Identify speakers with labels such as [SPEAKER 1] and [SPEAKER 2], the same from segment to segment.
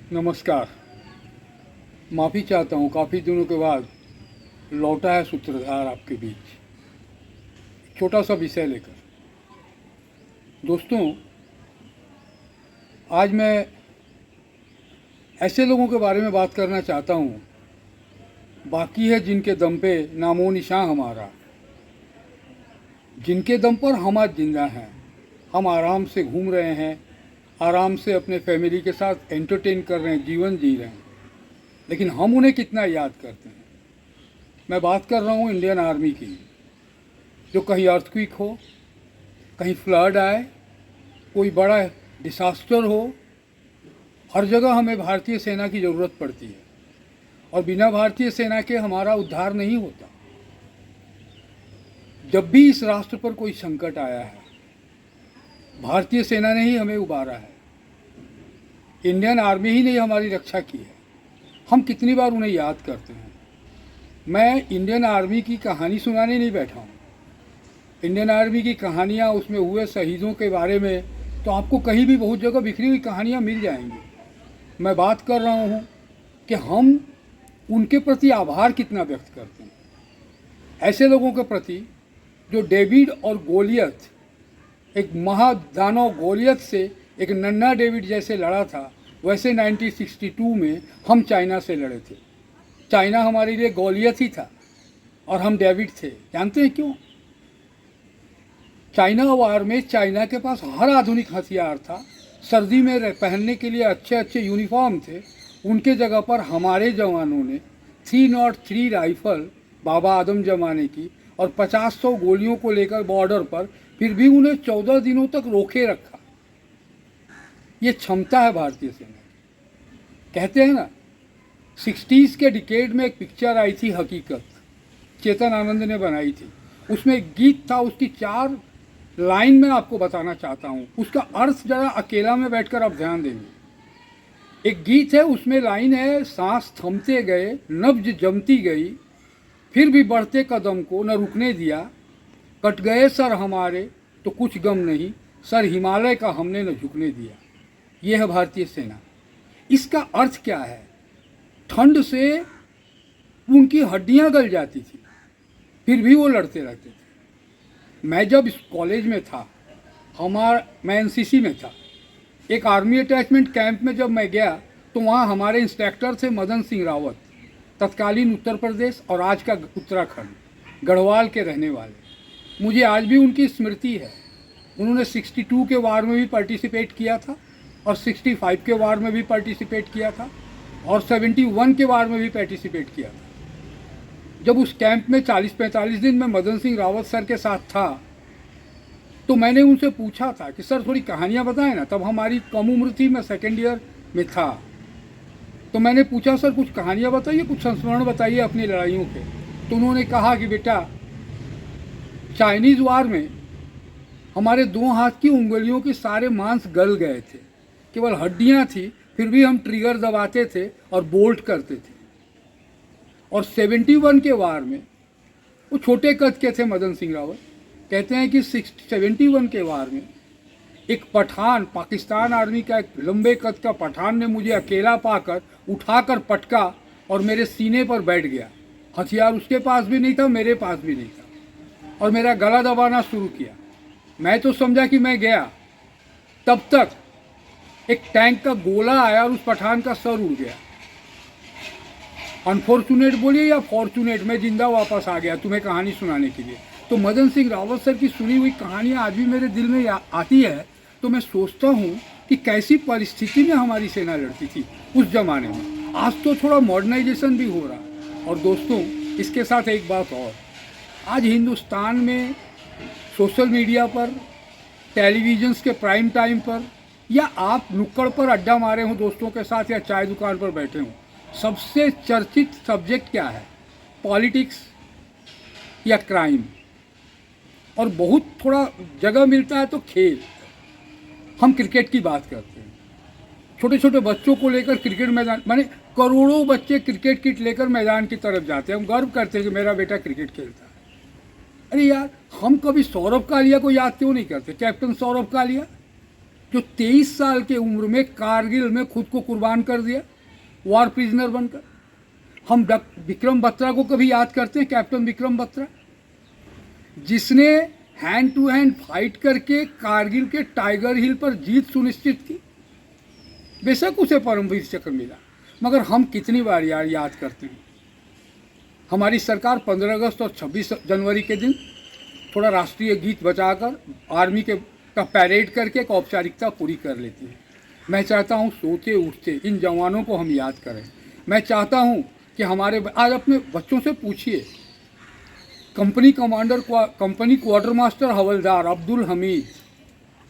[SPEAKER 1] नमस्कार। माफ़ी चाहता हूँ, काफ़ी दिनों के बाद लौटा है सूत्रधार आपके बीच, छोटा सा विषय लेकर। दोस्तों, आज मैं ऐसे लोगों के बारे में बात करना चाहता हूँ, बाकी है जिनके दम पे नामो निशान हमारा, जिनके दम पर हम आज जिंदा हैं। हम आराम से घूम रहे हैं, आराम से अपने फैमिली के साथ एंटरटेन कर रहे हैं, जीवन जी रहे हैं, लेकिन हम उन्हें कितना याद करते हैं। मैं बात कर रहा हूँ इंडियन आर्मी की, जो कहीं अर्थक्वेक हो, कहीं फ्लड आए, कोई बड़ा डिसास्टर हो, हर जगह हमें भारतीय सेना की ज़रूरत पड़ती है और बिना भारतीय सेना के हमारा उद्धार नहीं होता। जब भी इस राष्ट्र पर कोई संकट आया है, भारतीय सेना ने ही हमें उबारा है। इंडियन आर्मी ही ने हमारी रक्षा की है। हम कितनी बार उन्हें याद करते हैं। मैं इंडियन आर्मी की कहानी सुनाने नहीं बैठा हूँ। इंडियन आर्मी की कहानियाँ, उसमें हुए शहीदों के बारे में तो आपको कहीं भी बहुत जगह बिखरी हुई कहानियाँ मिल जाएंगी। मैं बात कर रहा हूँ कि हम उनके प्रति आभार कितना व्यक्त करते हैं। ऐसे लोगों के प्रति जो डेविड और गोलियत, एक महादानव गोलियत से एक नन्हा डेविड जैसे लड़ा था, वैसे 1962 में हम चाइना से लड़े थे। चाइना हमारे लिए गोलियत ही था और हम डेविड थे। जानते हैं क्यों? चाइना वार में चाइना के पास हर आधुनिक हथियार था, सर्दी में पहनने के लिए अच्छे अच्छे यूनिफॉर्म थे। उनके जगह पर हमारे जवानों ने 303 राइफल बाबा आदम जमाने की और 50-100 गोलियों को लेकर बॉर्डर पर, फिर भी उन्हें 14 दिनों तक रोके रखा। ये क्षमता है भारतीय सेना की। कहते हैं ना, 60s के डिकेड में एक पिक्चर आई थी हकीकत, चेतन आनंद ने बनाई थी। उसमें एक गीत था, उसकी 4 लाइन में आपको बताना चाहता हूँ। उसका अर्थ जरा अकेला में बैठकर आप ध्यान देंगे। एक गीत है, उसमें लाइन है, सांस थमते गए, नब्ज जमती गई, फिर भी बढ़ते कदम को न रुकने दिया, कट गए सर हमारे तो कुछ गम नहीं, सर हिमालय का हमने न झुकने दिया। ये है भारतीय सेना। इसका अर्थ क्या है? ठंड से उनकी हड्डियां गल जाती थी, फिर भी वो लड़ते रहते थे। मैं जब इस कॉलेज में था, मैं एनसीसी में था, एक आर्मी अटैचमेंट कैंप में जब मैं गया तो वहाँ हमारे इंस्ट्रक्टर थे मदन सिंह रावत, तत्कालीन उत्तर प्रदेश और आज का उत्तराखंड, गढ़वाल के रहने वाले। मुझे आज भी उनकी स्मृति है। उन्होंने 62 के वार में भी पार्टिसिपेट किया था और 65 के वार में भी पार्टिसिपेट किया था और 71 के वार में भी पार्टिसिपेट किया था। जब उस कैंप में 40-45 दिन में मदन सिंह रावत सर के साथ था तो मैंने उनसे पूछा था कि सर थोड़ी कहानियाँ बताएं ना। तब हमारी कम उम्र थी, मैं सेकेंड ईयर में था। तो मैंने पूछा, सर कुछ कहानियाँ बताइए, कुछ संस्मरण बताइए अपनी लड़ाइयों के। तो उन्होंने कहा कि बेटा, चाइनीज़ वार में हमारे 2 हाथ की उंगलियों के सारे मांस गल गए थे, केवल हड्डियाँ थी, फिर भी हम ट्रिगर दबाते थे और बोल्ट करते थे। और 71 के वार में, वो छोटे कद के थे मदन सिंह रावत, कहते हैं कि 71 के वार में एक पठान, पाकिस्तान आर्मी का एक लंबे कद का पठान ने मुझे अकेला पाकर उठाकर पटका और मेरे सीने पर बैठ गया। हथियार उसके पास भी नहीं था, मेरे पास भी नहीं था, और मेरा गला दबाना शुरू किया। मैं तो समझा कि मैं गया। तब तक एक टैंक का गोला आया और उस पठान का सर उड़ गया। अनफॉर्चुनेट बोलिए या फॉर्चुनेट, मैं जिंदा वापस आ गया तुम्हें कहानी सुनाने के लिए। तो मदन सिंह रावत सर की सुनी हुई कहानियाँ आज भी मेरे दिल में आती है। तो मैं सोचता हूँ कि कैसी परिस्थिति में हमारी सेना लड़ती थी उस जमाने में। आज तो थोड़ा मॉडर्नाइजेशन भी हो रहा। और दोस्तों, इसके साथ एक बात और, आज हिंदुस्तान में सोशल मीडिया पर, टेलीविजन्स के प्राइम टाइम पर, या आप नुक्कड़ पर अड्डा मारे हों दोस्तों के साथ या चाय दुकान पर बैठे हों, सबसे चर्चित सब्जेक्ट क्या है? पॉलिटिक्स या क्राइम। और बहुत थोड़ा जगह मिलता है तो खेल। हम क्रिकेट की बात करते हैं, छोटे छोटे बच्चों को लेकर क्रिकेट मैदान, माने करोड़ों बच्चे क्रिकेट किट लेकर मैदान की तरफ जाते हैं। हम गर्व करते हैं कि मेरा बेटा क्रिकेट खेलता है। अरे यार, हम कभी सौरभ कालिया को याद क्यों नहीं करते? कैप्टन सौरभ कालिया, जो 23 साल के उम्र में कारगिल में खुद को कुर्बान कर दिया वॉर प्रिजनर बनकर। हम विक्रम बत्रा को कभी याद करते हैं? कैप्टन विक्रम बत्रा, जिसने हैंड टू हैंड फाइट करके कारगिल के टाइगर हिल पर जीत सुनिश्चित की। बेशक उसे परमवीर चक्र मिला, मगर हम कितनी बार याद करते हैं। हमारी सरकार 15 अगस्त और 26 जनवरी के दिन थोड़ा राष्ट्रीय गीत बजाकर आर्मी का पैरेड करके एक औपचारिकता पूरी कर लेती है। मैं चाहता हूँ सोते उठते इन जवानों को हम याद करें। मैं चाहता हूँ कि हमारे आज अपने बच्चों से पूछिए, कंपनी क्वार्टर मास्टर हवलदार अब्दुल हमीद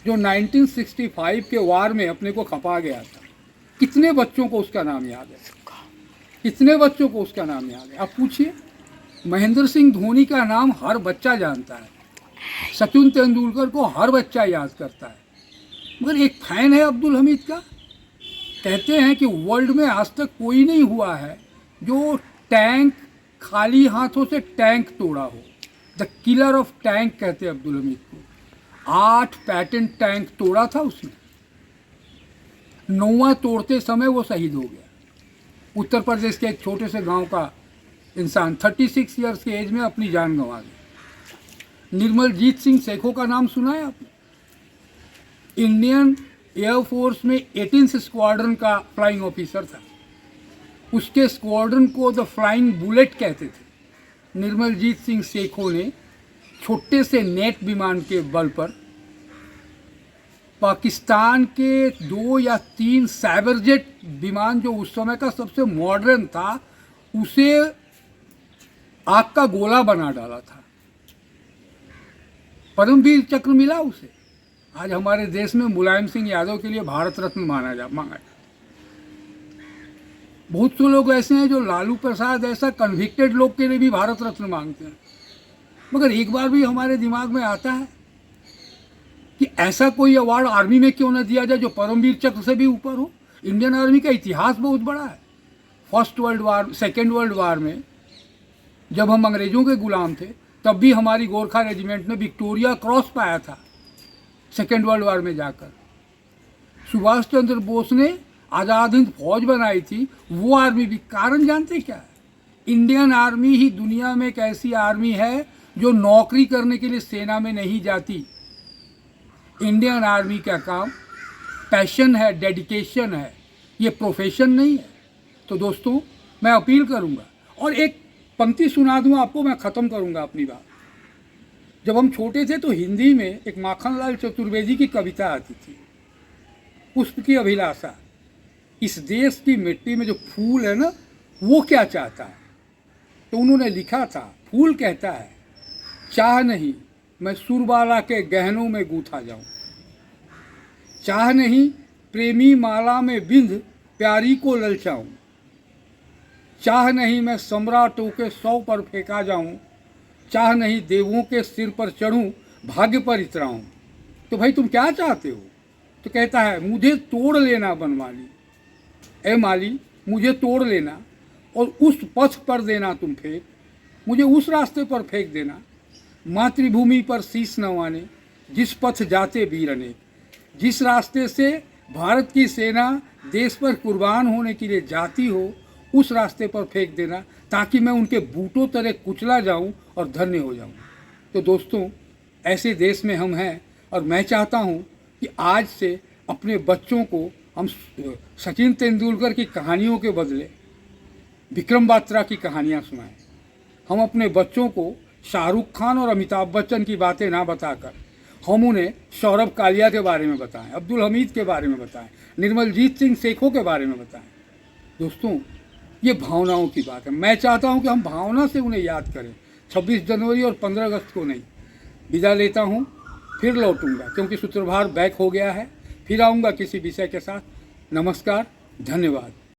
[SPEAKER 1] जो 1965 के वार में अपने को खपा गया था, कितने बच्चों को उसका नाम याद है? कितने बच्चों को उसका नाम याद है? आप पूछिए। महेंद्र सिंह धोनी का नाम हर बच्चा जानता है, सचिन तेंदुलकर को हर बच्चा याद करता है, मगर एक फैन है अब्दुल हमीद का। कहते हैं कि वर्ल्ड में आज तक कोई नहीं हुआ है जो टैंक खाली हाथों से टैंक तोड़ा हो। द किलर ऑफ टैंक कहते हैं अब्दुल हमीद को। 8 पैटेंट टैंक तोड़ा था उसने, 9वां तोड़ते समय वो शहीद हो गया। उत्तर प्रदेश के एक छोटे से गांव का इंसान 36 ईयर्स की एज में अपनी जान गंवा गया। निर्मलजीत सिंह सेखों का नाम सुना है आपने? इंडियन एयरफोर्स में 18th स्क्वाड्रन का फ्लाइंग ऑफिसर था। उसके स्क्वाड्रन को द फ्लाइंग बुलेट कहते थे। निर्मलजीत सिंह सेखों ने छोटे से नेट विमान के बल पर पाकिस्तान के 2 या 3 साइबरजेट विमान, जो उस समय का सबसे मॉडर्न था, उसे आग का गोला बना डाला था। परमवीर चक्र मिला उसे। आज हमारे देश में मुलायम सिंह यादव के लिए भारत रत्न मांगा जाता। बहुत से लोग ऐसे हैं जो लालू प्रसाद ऐसा कन्विक्टेड लोग के लिए भी भारत रत्न मांगते हैं, मगर एक बार भी हमारे दिमाग में आता है कि ऐसा कोई अवार्ड आर्मी में क्यों न दिया जाए जो परमवीर चक्र से भी ऊपर हो। इंडियन आर्मी का इतिहास बहुत बड़ा है। First world war, second world war में जब हम अंग्रेज़ों के गुलाम थे, तब भी हमारी गोरखा रेजिमेंट ने विक्टोरिया क्रॉस पाया था सेकेंड वर्ल्ड वार में जाकर। सुभाष चंद्र बोस ने आज़ाद हिंद फौज बनाई थी, वो आर्मी भी। कारण जानते क्या है? इंडियन आर्मी ही दुनिया में एक ऐसी आर्मी है जो नौकरी करने के लिए सेना में नहीं जाती। इंडियन आर्मी का काम पैशन है, डेडिकेशन है, ये प्रोफेशन नहीं है। तो दोस्तों, मैं अपील करूंगा और एक पंक्ति सुना दूं आपको, मैं ख़त्म करूंगा अपनी बात। जब हम छोटे थे तो हिंदी में एक माखनलाल चतुर्वेदी की कविता आती थी, पुष्प की अभिलाषा। इस देश की मिट्टी में जो फूल है ना, वो क्या चाहता है? तो उन्होंने लिखा था, फूल कहता है, चाह नहीं मैं सुरबाला के गहनों में गूंथा जाऊं, चाह नहीं प्रेमी माला में बिंध प्यारी को ललचाऊं, चाह नहीं मैं सम्राटों के 100 पर फेंका जाऊं, चाह नहीं देवों के सिर पर चढ़ूं भाग्य पर इतराऊं। तो भाई तुम क्या चाहते हो? तो कहता है, मुझे तोड़ लेना बनमाली, ए माली मुझे तोड़ लेना और उस पथ पर देना तुम फेंक, मुझे उस रास्ते पर फेंक देना, मातृभूमि पर शीश नवाने जिस पथ जाते वीर अनेक। जिस रास्ते से भारत की सेना देश पर कुर्बान होने के लिए जाती हो, उस रास्ते पर फेंक देना, ताकि मैं उनके बूटों तरह कुचला जाऊं और धन्य हो जाऊं। तो दोस्तों, ऐसे देश में हम हैं और मैं चाहता हूं कि आज से अपने बच्चों को हम सचिन तेंदुलकर की कहानियों के बदले विक्रम बात्रा की कहानियां सुनाएं। हम अपने बच्चों को शाहरुख खान और अमिताभ बच्चन की बातें ना बताकर हम उन्हें सौरभ कालिया के बारे में बताएं, अब्दुल हमीद के बारे में बताएं, निर्मलजीत सिंह सेखों के बारे में बताएं। दोस्तों, ये भावनाओं की बात है। मैं चाहता हूं कि हम भावना से उन्हें याद करें। 26 जनवरी और 15 अगस्त को नहीं। विदा लेता हूं, फिर लौटूंगा क्योंकि शुक्रवार बैक हो गया है। फिर आऊँगा किसी विषय के साथ। नमस्कार, धन्यवाद।